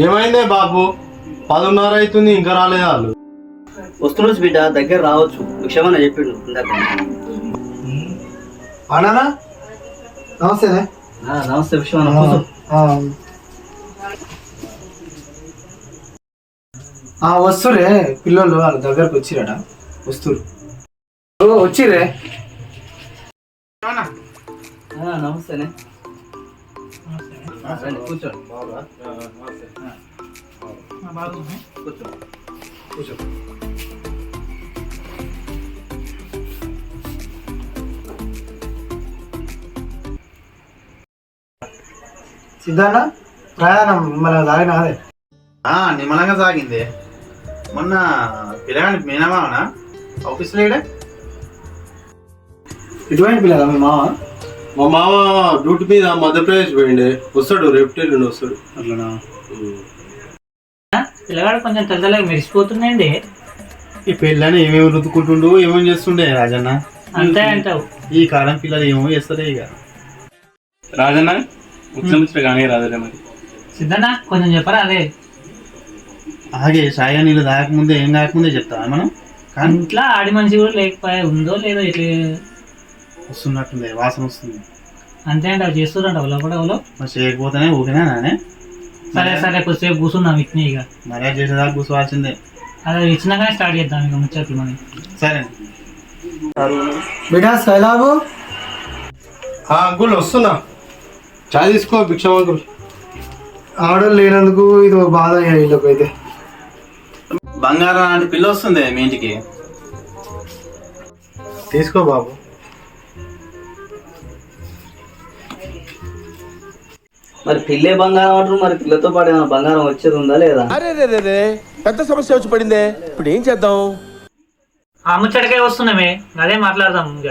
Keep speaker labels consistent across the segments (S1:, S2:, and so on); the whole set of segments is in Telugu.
S1: ఏమైందే బాబు? 10:30 అవుతుంది, ఇంకా రాలేదు వాళ్ళు.
S2: వస్తుండొచ్చు బిడ్డ, దగ్గర రావచ్చు. క్షమణ చెప్పిండు ఇందాక.
S3: అన్నానా? నమస్తేనే.
S2: నమస్తే విషయం కూర్చో.
S3: వస్తురే పిల్లలు వాళ్ళ దగ్గరకు వచ్చిరట. వస్తురు వచ్చిరే.
S2: నమస్తేనే. కూర్చోండి. కూర్చో. కూర్చో.
S3: సిద్ధాన్న ప్రయాణం మన సాగిన అదే
S1: నిమ్మలంగా సాగింది. మొన్న పిల్లగాని మీనమావనా ఆఫీస్ లేడే?
S3: ఇటువంటి పిల్లగా మీ మామ?
S1: మా మామ డ్యూటీ మీద మధ్యప్రదేశ్ పోయిండే, వస్తాడు రేపు ఎల్లుండి వస్తాడు.
S3: అట్లనా?
S4: పిల్లగాడు కొంచెం తెల్లగా మెరిసిపోతుందండి.
S1: ఈ పెళ్ళని ఏమేమి రుద్దుకుంటుండు, ఏమేమి చేస్తుండే రాజన్న.
S4: అంతే అంటావు.
S1: ఈ కాలం పిల్లలు ఏమో చేస్తారే. ఇక
S5: రాజన్న ముచ్చట కానీ రాదులే మరి.
S4: సిద్ధన్న కొంచెం చెప్పరా అదే.
S1: అలాగే సాయ నీళ్ళు తాగకముందే ఏం కాకముందే చెప్తావా మనం? కానీ
S4: ఇంట్లో ఆడి మనిషి కూడా లేకపోయా, ఉందో లేదో ఇట్లా
S1: వస్తున్నట్టుంది, వాసన వస్తుంది.
S4: అంతే అంటావు. చేస్తురంటావు లోపల
S1: మరి చేయకపోతేనే ఊరినా నానే.
S4: సరే సరే కొద్దిసేపు కూర్చున్నాం ఇట్నే. ఇక
S1: మర్యాద చేసేదాకా కూర్చోవాల్సిందే.
S4: అదే ఇచ్చినాకనే స్టార్ట్ చేద్దాం ఇక ముచ్చట్లు మనం.
S1: సరే
S3: బిడ్డా సైలాబు.
S1: అంకుల్ వస్తున్నా, చాయ్ తీసుకో. భిక్షం అంకుల్.
S3: ఆడలు లేనందుకు ఇది ఒక బాధ వీళ్ళకి అయితే.
S1: బంగారం లాంటి పిల్ల వస్తుంది మీ ఇంటికి, తీసుకో బాబు.
S2: మరి పిల్లే బంగారం అంటారు, మరి పిల్లతో పాటు ఏమైనా బంగారం వచ్చేది ఉందా లేదా?
S6: అరే పెద్ద సమస్య వచ్చి పడిందే, ఇప్పుడు ఏం చేద్దాం?
S4: ఆ ముచ్చటకే వస్తున్నామే, అదే మాట్లాడదాం. ఇక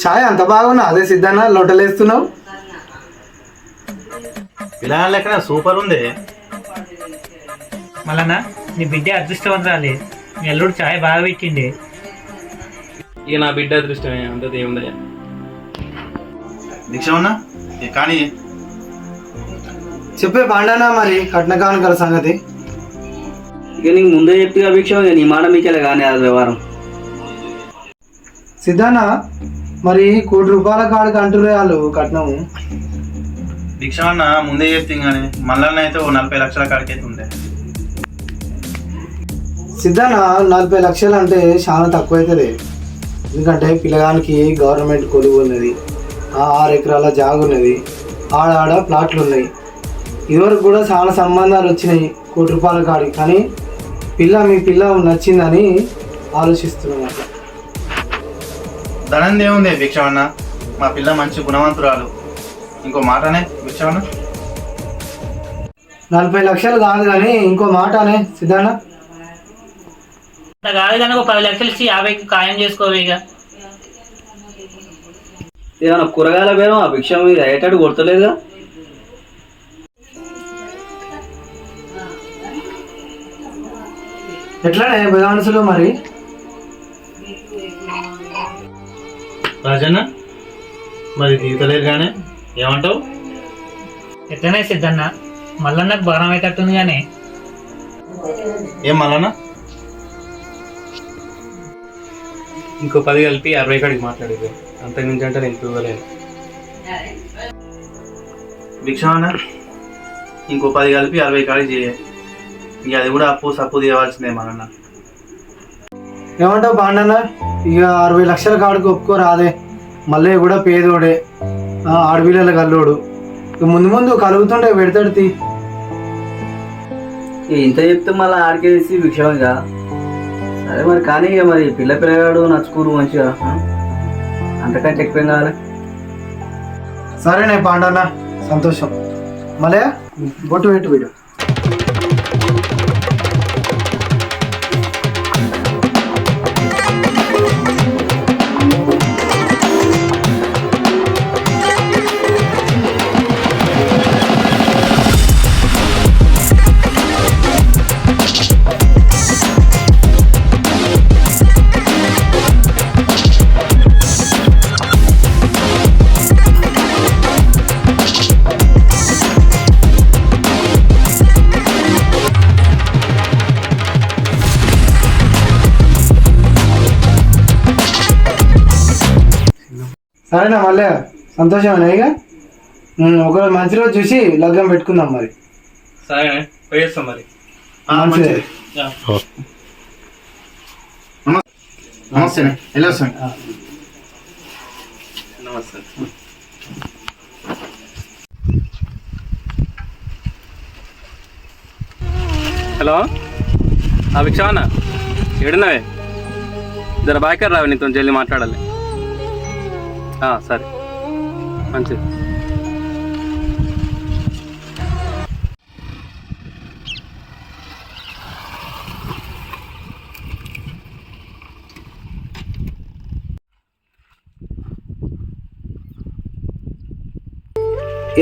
S3: ఛాయ్ అంత బాగున్నా అదే సిద్ధన్న లొట్టలేస్తున్నావు.
S1: పిల్లగాళ్ళ ఎక్కడ సూపర్ ఉంది.
S4: మళ్ళా నీ బిడ్డ అదృష్టవంతరాలే, మీ అల్లుడు ఛాయ్ బాగా పెట్టిండే.
S5: ఇక నా బిడ్డ అదృష్టమే, అంత ఏముందయ్యా.
S1: భిక్షమన్నా కానీ
S3: చెప్పే పాండానా మరి కట్న కానుకల సంగతి.
S2: ఇక నీకు ముందే చెప్తే భిక్షం, ఇక నీ మాట మీకెళ్ళే కానీ అది వ్యవహారం.
S3: సిద్ధాన్న మరి ₹1,00,00,000 కాడికి అంటున్నారు వాళ్ళు కట్నము.
S1: భిక్షమన్న ముందే చెప్తే కానీ మళ్ళీ అయితే ఓ 40 లక్షల కాడికి అయితే ఉండే.
S3: సిద్ధాన్న 40 లక్షలు అంటే చాలా తక్కువ అవుతుంది. ఎందుకంటే పిల్లగానికి గవర్నమెంట్ కొలువు ఉన్నది, 6 ఎకరాల జాగు ఉన్నది, ఆడ ప్లాట్లు ఉన్నాయి. ఇదివరకు కూడా చాలా సంబంధాలు వచ్చినాయి ₹1,00,00,000 కాడికి. కానీ మీ పిల్ల నచ్చిందని ఆలోచిస్తున్నాం. అట్లా
S1: ధనం ఏముంది భిక్షమన్న, మా పిల్ల మంచి గుణవంతురాలు. ఇంకో మాటనే భిక్షమన్న.
S3: 40 లక్షలు కాదు కానీ ఇంకో మాటనే సిద్ధాన్న.
S4: అంత కాదు కానీ ఒక 10 లక్షలు ఇచ్చి 50కి ఖాయం చేసుకోవే. ఇక
S2: ఏమన్నా కూరగాయల పేరు ఆ భిక్షం మీద అయ్యేటట్టు కొడతలేదుగా.
S3: ఎట్లానే బెదాన్సులు మరి?
S1: రాజన్న మరి తీతలేదు కానీ ఏమంటావు?
S4: ఎట్లనే సిద్ధన్న మళ్ళా నాకు భారం అయ్యేటట్టుంది. కానీ
S1: ఏం మళ్ళా
S5: ఇంకో 10 కలిపి 60 కాడికి మాట్లాడేది, అంతకు మించి అంటే నేను ఇవ్వలేను.
S1: భిక్షమన్న ఇంకో 10 కలిపి 60 కాడికి చేయ. ఇక అది కూడా అప్పు సప్పు తీయవలసిందే మళ్ళా.
S3: ఏమంటావు పాండన్న? ఇక 60 లక్షల కాడికి ఒప్పుకోరాదే. మళ్ళీ కూడా పేదోడే, ఆడపిల్లల కల్లోడు. ఇక ముందు కలుగుతుంటే పెడతాడు తీ.
S2: ఇంత చెప్తే మళ్ళీ ఆడికేసి భిక్షంగా. సరే మరి కానీ ఇక మరి పిల్లగాడు నచ్చుకూరు మంచిగా, అంతకంటే ఎక్కువ కావాలి.
S3: సరేనే పాండన్న, సంతోషం. మళ్ళీ బొట్టు పెట్టు వీడు. సరేనా మళ్ళీ సంతోషమేనా ఇక ఒకరోజు మంచి రోజు చూసి లగ్గం పెట్టుకుందాం మరి.
S5: సరే పోయేస్తాం మరి.
S3: మంచిది.
S1: నమస్తే వెళ్ళొస్తాను.
S5: నమస్తే. హలో భిక్షవన్న ఏడున్నావే? జర బాయ్కర్ రావే, నీతో జల్లి మాట్లాడాలి. సరే మంచిది.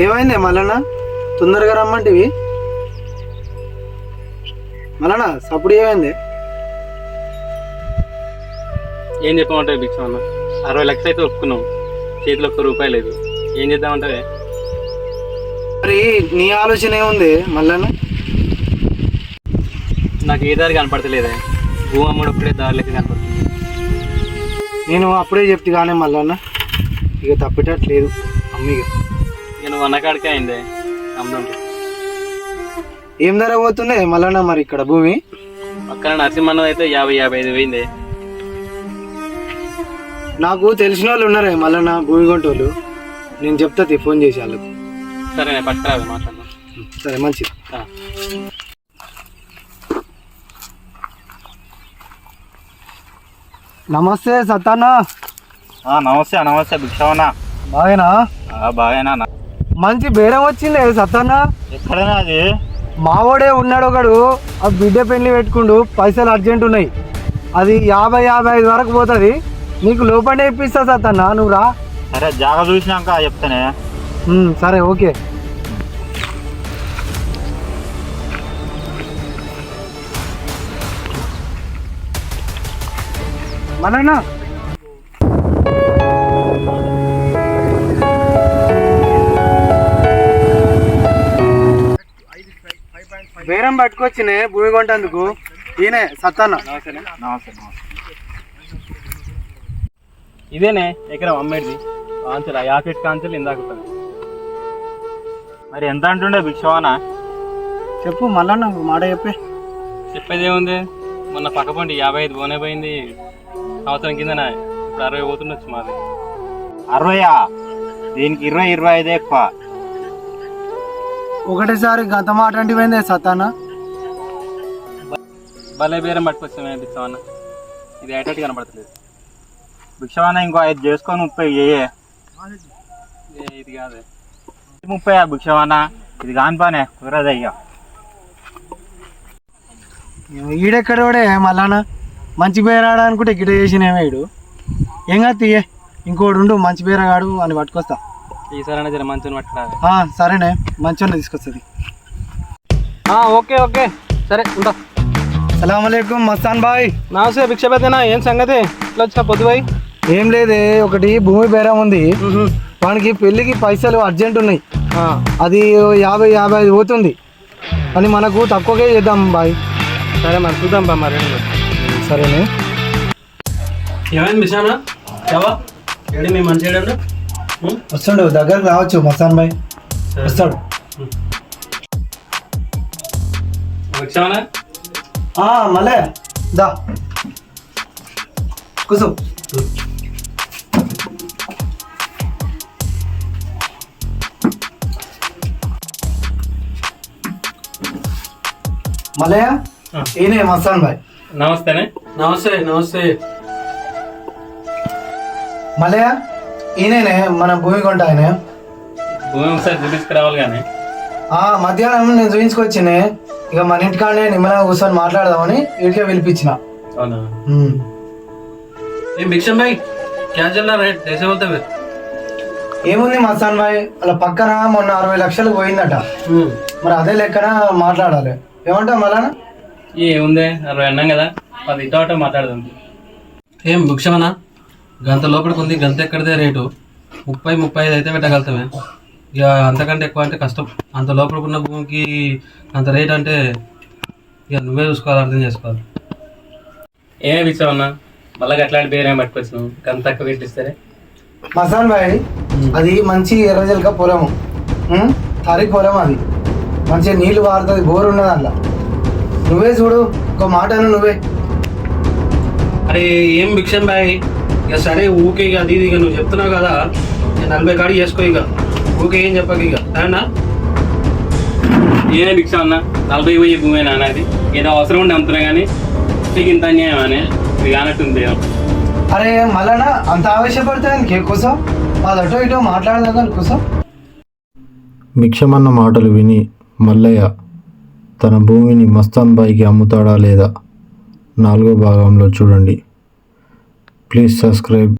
S3: ఏమైంది మల్లన్న, తొందరగా రమ్మంటివి? మల్లన్న సప్పుడు ఏమైంది?
S5: ఏం చెప్పమంటావు భిక్షవన్న? 60 లక్షలు అయితే ఒప్పుకున్నాం, చేతిలో ₹1 లేదు. ఏం చేద్దామంటావే?
S3: మరి నీ ఆలోచన ఏముంది మల్లన్న?
S5: నాకు ఏ దారి కనపడతలేదే. భూమి అమ్ముడు ఒక్కడే దారిలోకి కనపడుతుంది.
S3: నేను అప్పుడే చెప్తే కానీ మల్లన్న ఇక తప్పేటట్లేదు అమ్మిగా.
S5: ఇక నువ్వు అన్నకాడికే అయిందే అమ్ముదాం.
S3: ఏం ధర పోతుంది మల్లన్న మరి ఇక్కడ భూమి?
S5: పక్కన నరసింహన్న అయితే 50-55 పోయింది.
S3: నాకు తెలిసిన వాళ్ళు ఉన్నారే మల్లన్న భూమి కొంటోళ్ళు, నేను చెప్తా ఫోన్ చేసి వాళ్ళకు.
S5: సరే నేను పట్టుకురావే మాట్లాడదాం.
S3: సరే మంచిది. నమస్తే సత్తాన్న.
S1: నమస్తే నమస్తే భిక్షవన్న.
S3: బాగేనా?
S1: బాగేనా?
S3: మంచి బేరం వచ్చింది సత్తాన్న.
S1: ఎక్కడైనా అది
S3: మావోడే ఉన్నాడు ఒకడు, ఆ బిడ్డ పెళ్లి పెట్టుకుండు, పైసలు అర్జెంట్ ఉన్నాయి. అది 50-55 వరకు పోతుంది. నీకు లోపలే ఇప్పిస్తా సత్తన్న, నువ్వు రా.
S1: సరే జాగా చూసినాక చెప్తానే.
S3: సరే ఓకే. మళ్ళా బేరం పట్టుకొచ్చినే భూమి కొంటందుకు. ఈయనే సత్తన్న.
S1: నమస్తే.
S5: ఇదేనే ఎకరం అమ్మేది కాంచెలు 50 కాంచెలు ఇందాక.
S1: మరి ఎంత అంటుండే భిక్షవన్న?
S3: చెప్పు మళ్ళా మాట చెప్పే.
S5: చెప్పేది ఏముంది, మొన్న పక్క పండి 55 పోనే పోయింది. సంవత్సరం కిందన ఇప్పుడు 60 పోతుండొచ్చు మాది.
S1: 60? దీనికి 20-25 ఎక్కువ.
S3: ఒకటేసారి గత మాట అంటే పోయిందే సత్తాన్న.
S5: భలే బేరం పట్టుకొచ్చామే భిక్షవన్న, ఇది అయ్యేటట్టు కనపడతలేదు.
S1: భిక్షవన్న ఇంకో 5 చేసుకొని 30
S5: ఇది కాదే
S1: 30 భిక్షవన్న. ఇది కాని పనే కుదరదు అయ్యా.
S3: ఈడెక్కడోడే మళ్ళాన మంచి బేరాడు అనుకుంటే గిట చేసినేమే ఈడు. ఏం కాదు తీయే, ఇంకోడు ఉండు మంచి బేరగాడు అని పట్టుకొస్తా.
S5: ఈసారైనా జర మంచిని పట్టుకురావే.
S3: సరేనే, మంచిగా తీసుకొస్తుంది.
S5: ఓకే సరే ఉంటా.
S3: సలాంలేకుం మస్తాన్ బాయ్.
S5: నమస్తే భిక్షపతినా, ఏం సంగతి? ఇట్లా వచ్చిన పొద్దుబాయ్?
S3: ఏం లేదే, ఒకటి భూమి బేరం ఉంది. వానికి పెళ్ళికి పైసలు అర్జెంట్ ఉన్నాయి. అది 50-55 పోతుంది, కానీ మనకు తక్కువగా చేద్దాం బాయ్.
S5: సరే మరి చూద్దాం బా మరి.
S3: సరేనే.
S5: ఏమైంది మిషానా? చావా ఏడి మీ మంచి ఏడు
S3: వస్తాడు, దగ్గరకు రావచ్చు మస్తాన్ బాయ్. వస్తాడు.
S5: వచ్చావనా?
S3: మళ్ళీ దా కూర్చో. మల్లయ్య ఈయనే మస్తాన్ బాయ్.
S5: నమస్తేనే.
S3: నమస్తే. మల్లయ్య ఈయనే మన భూమి కొంట ఆయన.
S5: భూమి ఒకసారి చూపించుకురావాలి కానీ.
S3: మధ్యాహ్నం నేను చూపించుకొచ్చినే, ఇక మన ఇంటికాడనే నిమ్మలంగా కూర్చొని మాట్లాడదామని ఇటుకే పిలిపించిన.
S5: అవునా? భిక్షం భాయ్ క్యా చల్ రహా హై, कैसे बोलते हैं?
S3: ఏముంది మస్తాన్ బాయ్, అలా పక్కన మొన్న 60 లక్షలు పోయిందట. మరి అదే లెక్కన మాట్లాడాలి. ఏమంటావు మళ్ళా?
S5: ఏముంది 60 అన్నాం కదా, 10 ఇటో మాట్లాడదాం.
S7: ఏం భిక్షమనా, గంత లోపలికి ఉంది, గంత ఎక్కడిదే రేటు 30-35 అయితే పెట్టగలుగుతామే. ఇక అంతకంటే ఎక్కువ అంటే కష్టం. అంత లోపలికి ఉన్న భూమికి అంత రేట్ అంటే ఇక నువ్వే చూసుకోవాలి, అర్థం చేసుకోవాలి.
S5: ఏమే భిక్షమన్నా, మళ్ళీ అట్లాంటి బేరేం పట్టుకొచ్చినావు, గంత తక్కువ పెట్టిస్తారే?
S3: మసాన్ భాయ్ అది మంచి ఎర్రజలక పొలము, తరి పొలం అది, మంచిగా నీళ్లు పారుతుంది, బోర్ ఉన్నది అందులో. నువ్వే చూడు, ఒక మాట అను నువ్వే.
S7: అరే ఏం భిక్షం బాయ్, ఇక సరే ఊకే ఇక అది ఇది ఇక నువ్వు చెప్తున్నావు కదా, ఇక 40 కాడి చేసుకో, ఇక ఊకే ఏం చెప్పక ఇక సరేనా.
S5: ఏనే భిక్ష అన్న 40 పోయే భూమి నాన్నది, ఏదో అవసరం ఉండి అమ్ముతున్నా కానీ నీకు ఇంత అన్యాయం అని ఇది కానట్టుంది.
S3: అరే మళ్ళా అంత ఆవేశపడితే ఇంకే కోసం వాళ్ళు అటో ఇటో మాట్లాడదా కోసం.
S8: భిక్షమన్న మాటలు విని మల్లయ్య తన భూమిని మస్తాన్ బాయ్కి అమ్ముతాడా లేదా 4వ భాగంలో చూడండి. Please subscribe